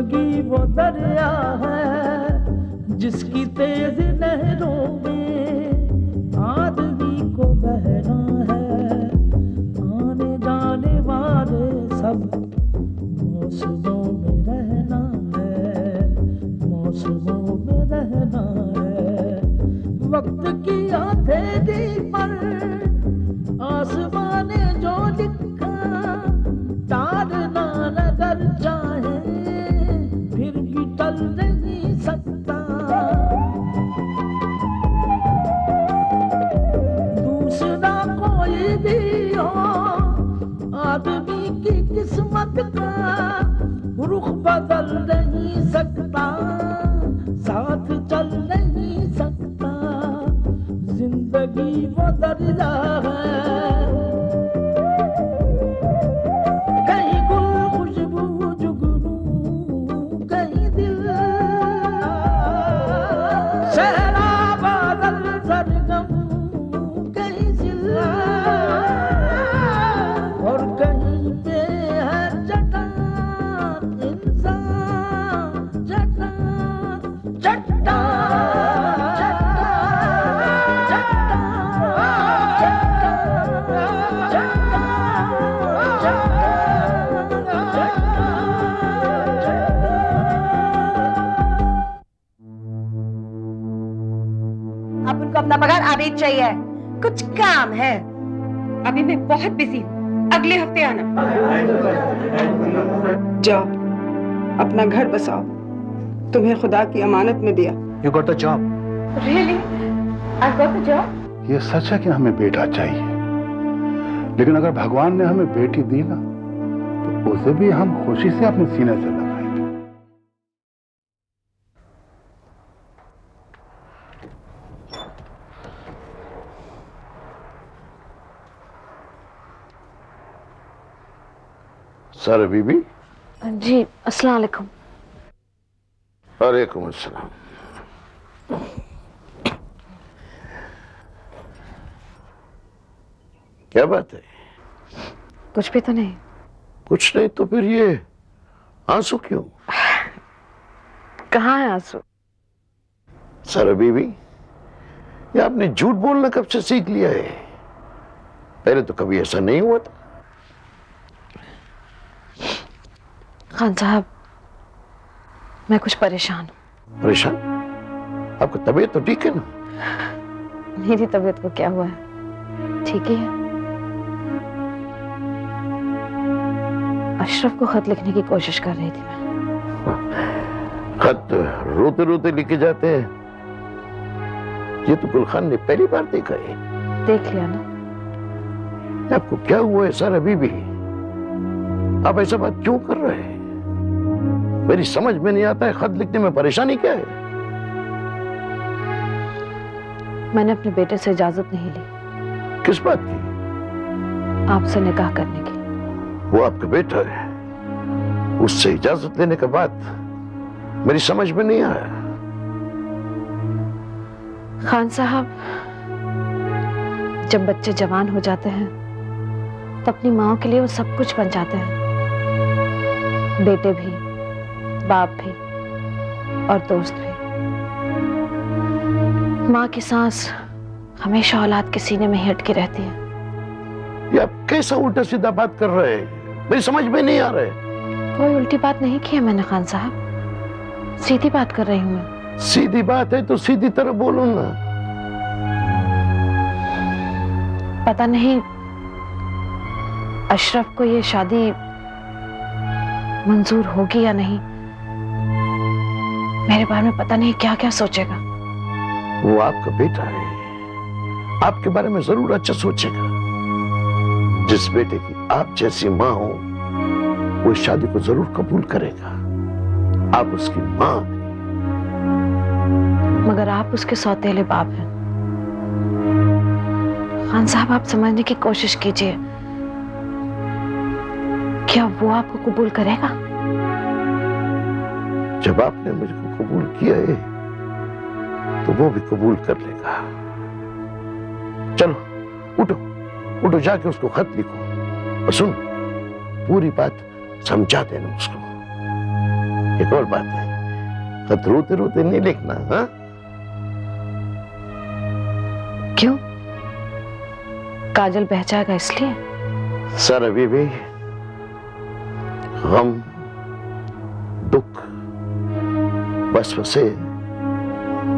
जिंदगी वो दरिया है जिसकी तेज लहरों में आदमी को बहना है। आने जाने वाले सब मौसमों में रहना है, मौसमों में रहना है। वक्त की हथेली पर आसमान ने जो लिखा तारना नजर चाहे फिर भी टल नहीं सकता। दूसरा कोई भी हो आदमी की किस्मत का रुख बदल नहीं सकता, साथ चल नहीं सकता। जिंदगी वो दरिया है, अपना पगार अभी चाहिए, कुछ काम है। अभी मैं बहुत बिजी हूँ, अगले हफ्ते आना। जाओ अपना घर बसाओ, तुम्हें खुदा की अमानत में दिया। You got the job. Really? I got the job? ये सच है कि हमें बेटा चाहिए, लेकिन अगर भगवान ने हमें बेटी दी ना तो उसे भी हम खुशी से अपने सीने से लगाएंगे। सारा बीबी। जी अस्सलाम वालेकुम। वालेकुम अस्सलाम। क्या बात है? कुछ भी तो नहीं। कुछ नहीं तो फिर ये आंसू क्यों? कहाँ है आंसू? सारा बीबी, ये आपने झूठ बोलना कब से सीख लिया है? पहले तो कभी ऐसा नहीं हुआ था। खान साहब, मैं कुछ परेशान हूँ। परेशान? आपकी तबीयत तो ठीक है ना? मेरी तबीयत को क्या हुआ है, ठीक ही है। अशरफ को खत लिखने की कोशिश कर रही थी मैं। खत रोते रोते लिखे जाते हैं? ये तो गुलखान ने पहली बार देखा है। देख लिया ना। आपको क्या हुआ है सारा बीबी? आप ऐसा बात क्यों कर रहे हैं? मेरी समझ में नहीं आता है, खत लिखने में परेशानी क्या है? मैंने अपने बेटे से इजाजत नहीं ली। किस बात की? आपसे निकाह करने की। वो आपका बेटा है, उससे इजाजत लेने के बाद मेरी समझ में नहीं आया। खान साहब, जब बच्चे जवान हो जाते हैं तो अपनी माँ के लिए वो सब कुछ बन जाते हैं। बेटे भी, बाप भी और दोस्त भी। माँ की सांस हमेशा औलाद के सीने में ही अटकी रहती है। ये आप कैसा उल्टा सीधा बात कर रहे हैं? मेरी समझ में नहीं आ रहा है। कोई उल्टी बात नहीं की है मैंने खान साहब, सीधी बात कर रही हूँ मैं। सीधी बात है तो सीधी तरह बोलो ना। पता नहीं अशरफ को ये शादी मंजूर होगी या नहीं। मेरे बारे में पता नहीं क्या क्या सोचेगा। वो आपका बेटा है, आपके बारे में जरूर अच्छा सोचेगा। जिस बेटे की आप जैसी माँ हो वो इस शादी को जरूर कबूल करेगा। आप उसकी माँ हैं। मगर आप उसके सौतेले बाप हैं। खान साहब, आप समझने की कोशिश कीजिए, क्या वो आपको कबूल करेगा? जब आपने मुझको कबूल किया है तो वो भी कबूल कर लेगा। चलो उठो, उठो जाके उसको खत लिखो और सुन, पूरी बात समझा देना उसको। एक और बात है, खत रोते रोते नहीं लिखना। हाँ, क्यों? काजल बह जाएगा इसलिए? सर अभी भी गम, दुख, वसवसे,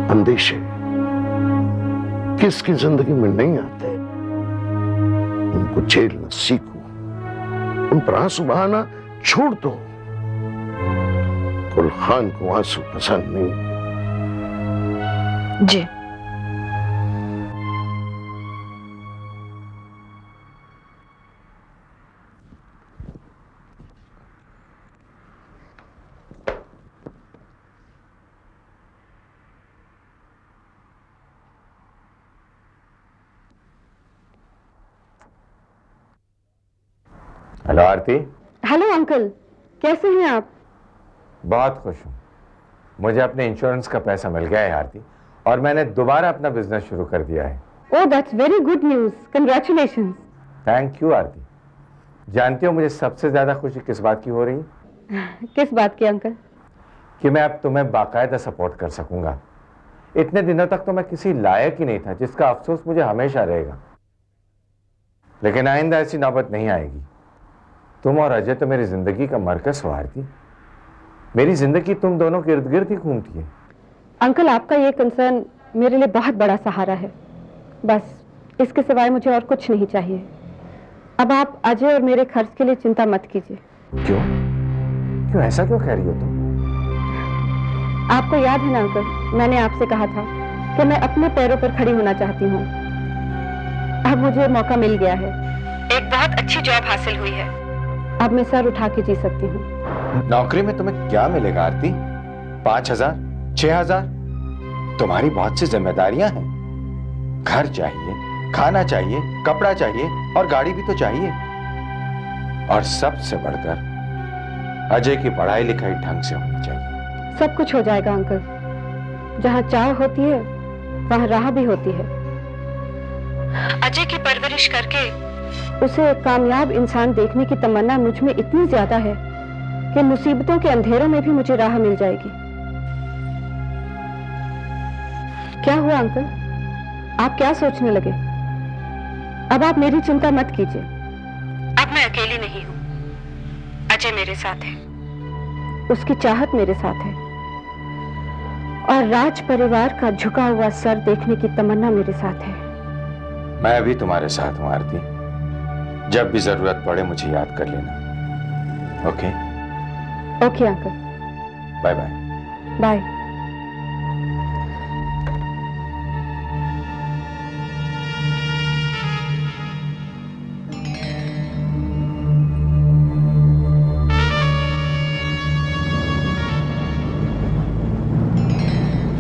अंदेशे किसकी जिंदगी में नहीं आते, उनको झेलना सीखो, उन पर आंसू बहाना छोड़ दो। गुल खान को आंसू पसंद नहीं। जी। हेलो आरती। हेलो अंकल, कैसे हैं आप? बहुत खुश हूँ। मुझे अपने इंश्योरेंस का पैसा मिल गया है आरती, और मैंने दोबारा अपना बिजनेस शुरू कर दिया है। Oh, that's very good news, congratulations. Thank you Aarti. जानती हो मुझे सबसे ज्यादा खुशी किस बात की हो रही है? किस बात की अंकल? कि मैं अब तुम्हें बाकायदा सपोर्ट कर सकूंगा। इतने दिनों तक तो मैं किसी लायक ही नहीं था, जिसका अफसोस मुझे हमेशा रहेगा। लेकिन आइंदा ऐसी नौबत नहीं आएगी। तुम और अजय तो मेरी जिंदगी का मरकज हो आरती। मेरी जिंदगी तुम दोनों के इर्द गिर्द ही घूमती है। अंकल, आपका ये कंसर्न मेरे लिए बहुत बड़ा सहारा है। बस इसके सिवाय मुझे और कुछ नहीं चाहिए। अब आप अजय और मेरे खर्च के लिए चिंता मत कीजिए। क्यों? क्यों ऐसा क्यों कह रही हो तुम? आपको याद है ना अंकल, मैंने आपसे कहा था कि मैं अपने पैरों पर खड़ी होना चाहती हूँ। अब मुझे मौका मिल गया है। एक बहुत अच्छी जॉब हासिल हुई है। अब मैं सर उठा के जी सकती हूँ। नौकरी में तुम्हें क्या मिलेगा आरती? 5,000, 6,000? तुम्हारी बहुत सी जिम्मेदारियां हैं। घर चाहिए, खाना चाहिए, कपड़ा चाहिए और गाड़ी भी तो चाहिए। और सबसे बढ़कर अजय की पढ़ाई लिखाई ढंग से होनी चाहिए। सब कुछ हो जाएगा अंकल। जहाँ चाह होती है वहाँ राह भी होती है। अजय की परवरिश करके उसे एक कामयाब इंसान देखने की तमन्ना मुझ में इतनी ज्यादा है कि मुसीबतों के अंधेरों में भी मुझे राह मिल जाएगी। क्या हुआ अंकल? आप क्या सोचने लगे? अब आप मेरी चिंता मत कीजिए। अब मैं अकेली नहीं हूं। अजय मेरे साथ है, उसकी चाहत मेरे साथ है, और राज परिवार का झुका हुआ सर देखने की तमन्ना मेरे साथ है। मैं भी तुम्हारे साथ हूं आरती। जब भी जरूरत पड़े मुझे याद कर लेना। Okay? Okay uncle. Bye bye. Bye.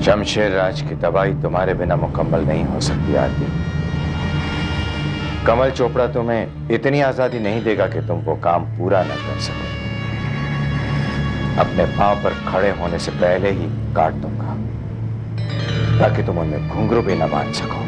Shamsher Raj की दवाई तुम्हारे बिना मुकम्मल नहीं हो सकती आरती। कमल चोपड़ा तुम्हें इतनी आजादी नहीं देगा कि तुम वो काम पूरा न कर सको। अपने पांव पर खड़े होने से पहले ही काट दूंगा, ताकि तुम उनमें घुंघरू भी न बांध सको।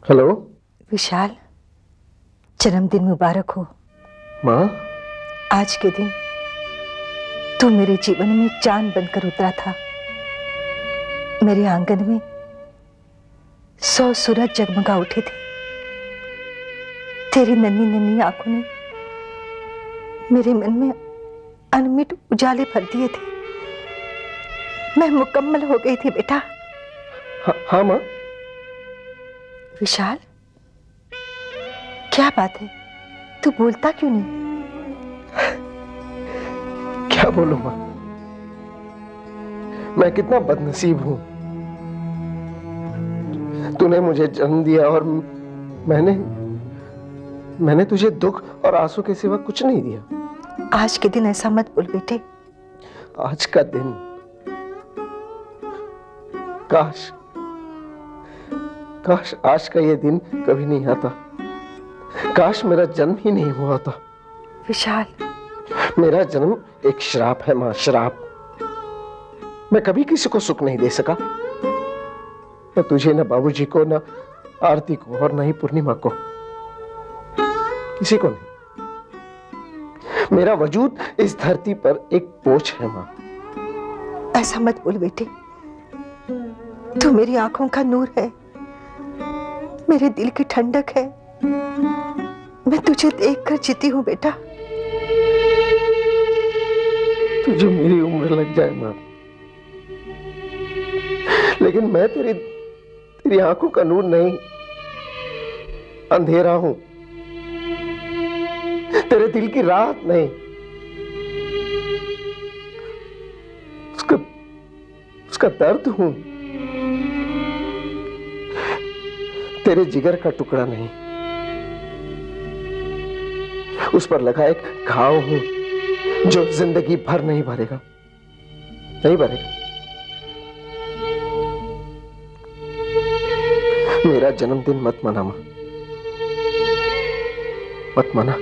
हेलो विशाल, जन्मदिन मुबारक हो। माँ, आज के दिन तू मेरे जीवन में चांद बनकर उतरा था। मेरे आंगन में 100 सूरज जगमगा उठे थे। तेरी नन्ही नन्ही आंखों ने मेरे मन में अनमिट उजाले भर दिए थे। मैं मुकम्मल हो गई थी बेटा। हाँ माँ। विशाल, क्या बात है? तू बोलता क्यों नहीं? क्या बोलूं माँ, मैं कितना बदनसीब हूं। तूने मुझे जन्म दिया और मैंने तुझे दुख और आंसू के सिवा कुछ नहीं दिया। आज के दिन ऐसा मत बोल बेटे। आज का दिन काश आज का ये दिन कभी नहीं आता, काश मेरा जन्म ही नहीं हुआ होता। विशाल, मेरा जन्म एक श्राप है मां, श्राप। मैं कभी किसी को सुख नहीं दे सका, न तुझे, न बाबूजी को, न आरती को, और न ही पूर्णिमा को, किसी को नहीं। मेरा वजूद इस धरती पर एक बोझ है मां। ऐसा मत बोल बेटे, तू मेरी आंखों का नूर है, मेरे दिल की ठंडक है। मैं तुझे देखकर जीती हूं बेटा। तुझे मेरी उम्र लग जाए मां, लेकिन मैं तेरी आंखों का नूर नहीं, अंधेरा हूं, तेरे दिल की राहत नहीं, उसका दर्द हूं, तेरे जिगर का टुकड़ा नहीं, उस पर लगा एक घाव हूं जो जिंदगी भर नहीं भरेगा, नहीं भरेगा। मेरा जन्मदिन मत मना मां, मत मना।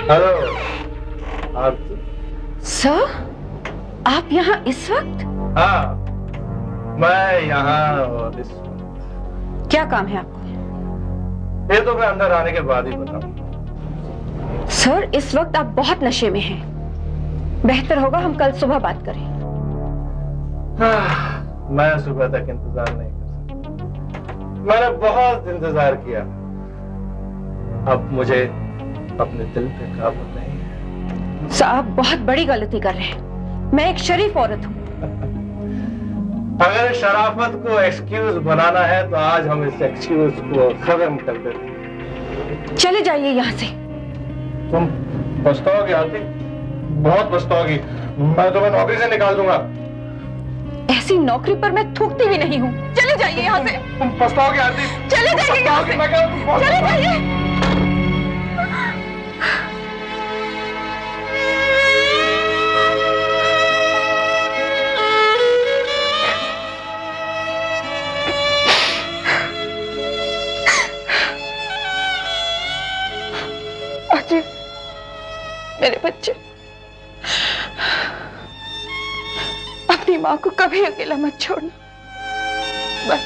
हेलो आरती। सर, आप यहाँ इस वक्त? हाँ, मैं यहाँ और इस वक्त। क्या काम है आपको? ये तो मैं अंदर आने के बाद ही बताऊंगा। सर, इस वक्त आप बहुत नशे में हैं। बेहतर होगा हम कल सुबह बात करें। मैं सुबह तक इंतजार नहीं कर सकता। मैंने बहुत इंतजार किया। अब मुझे अपने दिल पे काबू नहीं है। साहब, बहुत बड़ी गलती कर रहे हैं। मैं एक शरीफ औरत हूँ। अगर शराफत को एक्सक्यूज बनाना है तो आज हम इस एक्सक्यूज को खत्म कर देते हैं। चले जाइए यहाँ से। तुम पछताओगी आरती, बहुत पछताओगी। मैं तुम्हें नौकरी से निकाल दूंगा। ऐसी नौकरी पर मैं थूकती भी नहीं हूँ। चले जाइए यहाँ से। तुम पछताओगी आरती। चले जाइए यहाँ से। चले जाइए। अजय, मेरे बच्चे, अपनी माँ को कभी अकेला मत छोड़ना। बस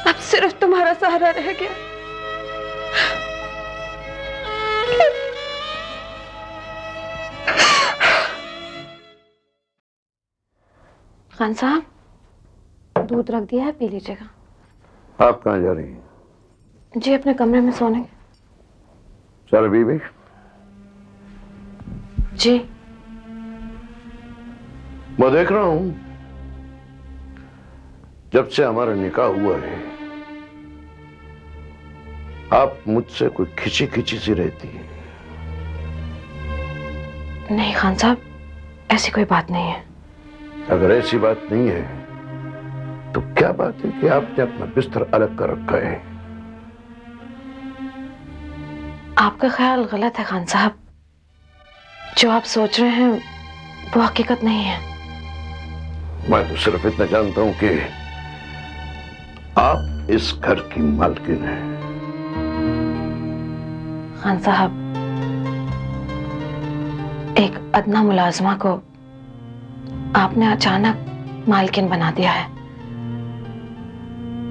अब सिर्फ तुम्हारा सहारा रह गया। खान साहब, दूध रख दिया है, पी लीजिएगा। आप कहाँ जा रही हैं? जी, अपने कमरे में सोने। चल बीबी। जी। मैं देख रहा हूं, जब से हमारा निकाह हुआ है आप मुझसे कोई खिंची खिंची सी रहती है। नहीं खान साहब, ऐसी कोई बात नहीं है। अगर ऐसी बात नहीं है तो क्या बात है कि आपने अपना बिस्तर अलग कर रखा है? आपका ख्याल गलत है खान साहब। जो आप सोच रहे हैं वो हकीकत नहीं है। मैं तो सिर्फ इतना जानता हूं कि आप इस घर की मालकिन हैं। खान साहब, एक अदना मुलाजमा को आपने अचानक मालकिन बना दिया है।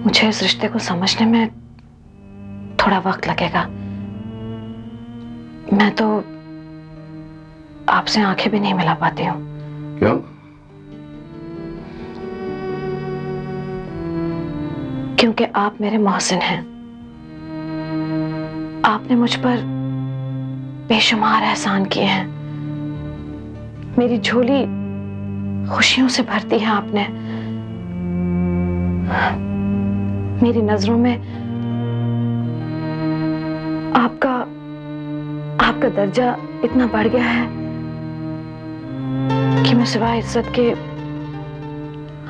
मुझे इस रिश्ते को समझने में थोड़ा वक्त लगेगा। मैं तो आपसे आंखें भी नहीं मिला पाती हूँ। क्यों? क्योंकि आप मेरे मोहसिन हैं। आपने मुझ पर बेशुमार एहसान किए हैं। मेरी झोली खुशियों से भरती है आपने। मेरी नजरों में आपका दर्जा इतना बढ़ गया है कि मैं सिवाय इज्जत के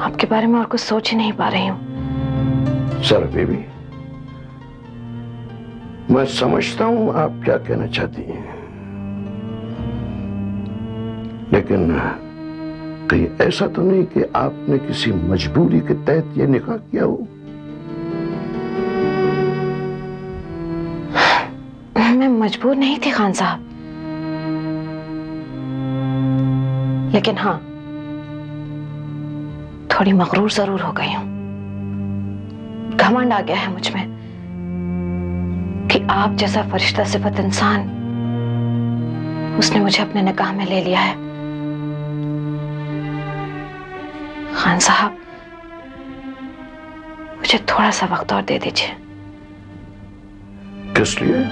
आपके बारे में और कुछ सोच ही नहीं पा रही हूं। सर बेबी, मैं समझता हूं आप क्या कहना चाहती हैं, लेकिन कहीं ऐसा तो नहीं कि आपने किसी मजबूरी के तहत यह निकाह किया हो? मैं मजबूर नहीं थी खान साहब, लेकिन हाँ, थोड़ी मगरूर जरूर हो गई हूं। घमंड आ गया है मुझ में कि आप जैसा फरिश्ता सिफत इंसान उसने मुझे अपने निकाह में ले लिया है। खान साहब, मुझे थोड़ा सा वक्त और दे दीजिए। किस लिए?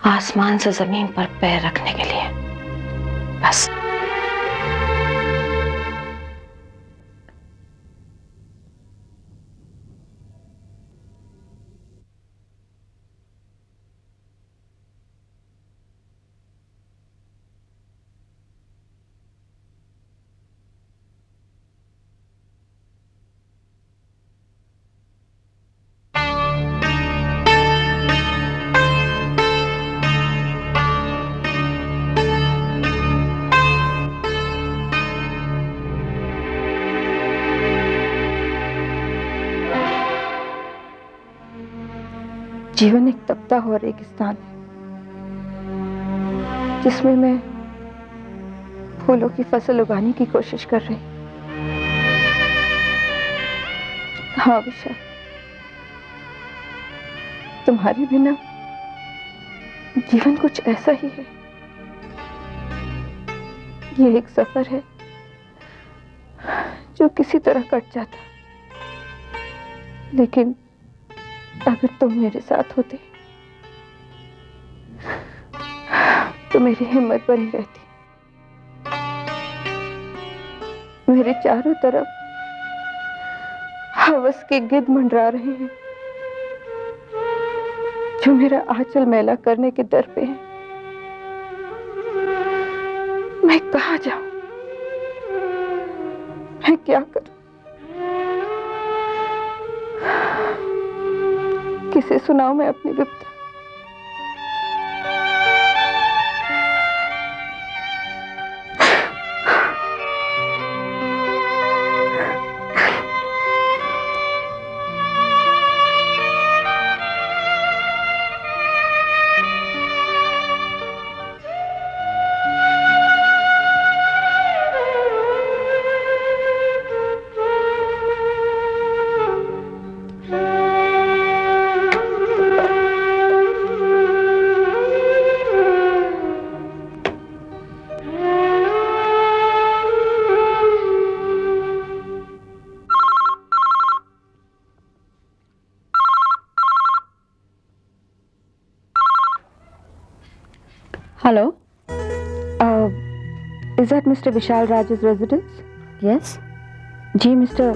आसमान से जमीन पर पैर रखने के लिए, बस। जीवन एक तपता हुआ रेगिस्तान है जिसमें मैं फूलों की फसल उगाने की कोशिश कर रही। हाँ विशाल, तुम्हारे बिना जीवन कुछ ऐसा ही है। ये एक सफर है जो किसी तरह कट जाता, लेकिन अगर तुम मेरे साथ होते तो मेरी हिम्मत बनी रहती। मेरे चारों तरफ हवस के गिद्ध मंडरा रहे हैं जो मेरा आंचल मैला करने के दर पे है। मैं कहां जाऊं? मैं क्या करूं? किसे सुनाऊं मैं अपनी विपदा? Hello? Is that Mr. Vishal Raj's residence? Yes? Ji mister,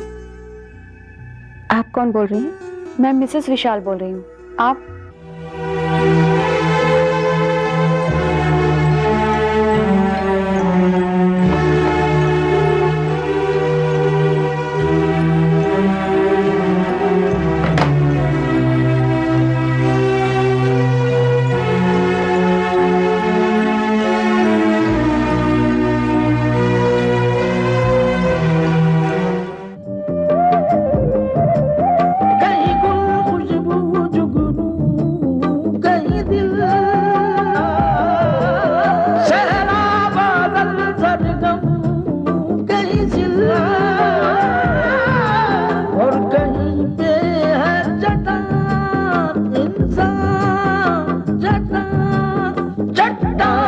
आप कौन बोल रही हैं? मैं मिसेस विशाल बोल रही हूँ। आप? चट्टान